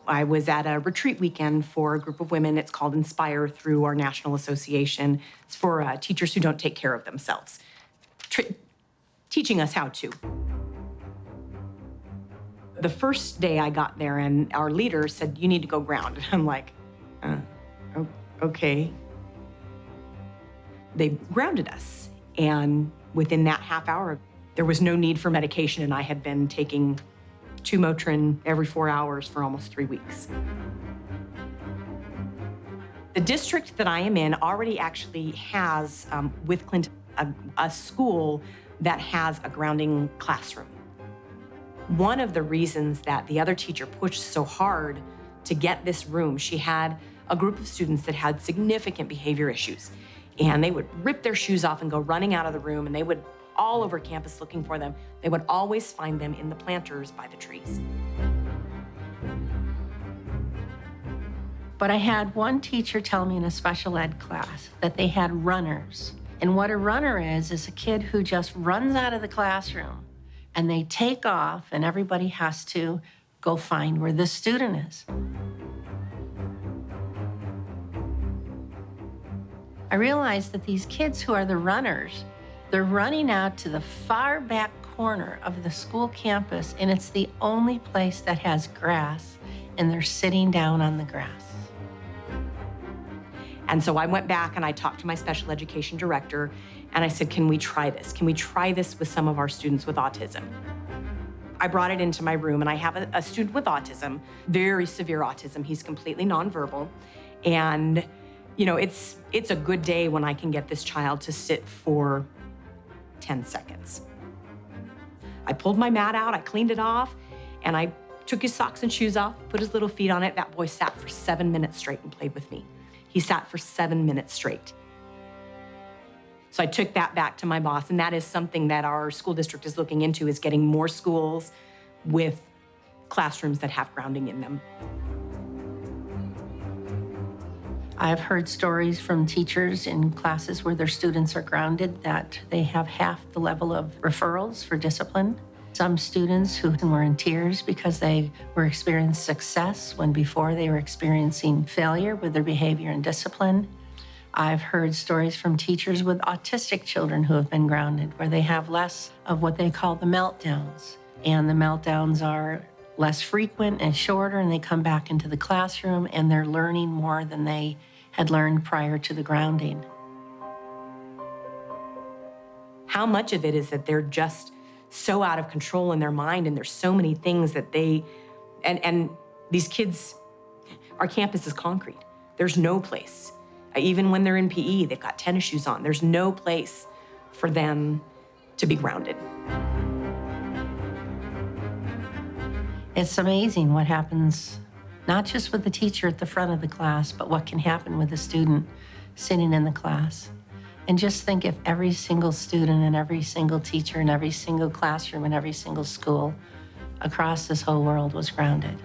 I was at a retreat weekend for a group of women. It's called Inspire through our national association. It's for teachers who don't take care of themselves, teaching us how to. The first day I got there and our leader said, you need to go ground. And I'm like, okay. They grounded us. And within that half hour, there was no need for medication. And I had been taking 2 Motrin every 4 hours for almost 3 weeks. The district that I am in already actually has, with Clint, a school that has a grounding classroom. One of the reasons that the other teacher pushed so hard to get this room, she had a group of students that had significant behavior issues. And they would rip their shoes off and go running out of the room, and they would all over campus looking for them. They would always find them in the planters by the trees. But I had one teacher tell me in a special ed class that they had runners. And what a runner is a kid who just runs out of the classroom and they take off and everybody has to go find where the student is. I realized that these kids who are the runners, they're running out to the far back corner of the school campus, and it's the only place that has grass, and they're sitting down on the grass. And so I went back and I talked to my special education director, and I said, can we try this? Can we try this with some of our students with autism? I brought it into my room, and I have a student with autism, very severe autism. He's completely nonverbal, and you know, it's a good day when I can get this child to sit for 10 seconds. I pulled my mat out, I cleaned it off, and I took his socks and shoes off, put his little feet on it. That boy sat for 7 minutes straight and played with me. He sat for 7 minutes straight. So I took that back to my boss, and that is something that our school district is looking into, is getting more schools with classrooms that have grounding in them. I've heard stories from teachers in classes where their students are grounded that they have half the level of referrals for discipline. Some students who were in tears because they were experiencing success when before they were experiencing failure with their behavior and discipline. I've heard stories from teachers with autistic children who have been grounded, where they have less of what they call the meltdowns. And the meltdowns are less frequent and shorter, and they come back into the classroom and they're learning more than they had learned prior to the grounding. How much of it is that they're just so out of control in their mind, and there's so many things that and these kids, our campus is concrete. There's no place. Even when they're in PE, they've got tennis shoes on. There's no place for them to be grounded. It's amazing what happens, not just with the teacher at the front of the class, but what can happen with a student sitting in the class. And just think if every single student and every single teacher and every single classroom and every single school across this whole world was grounded.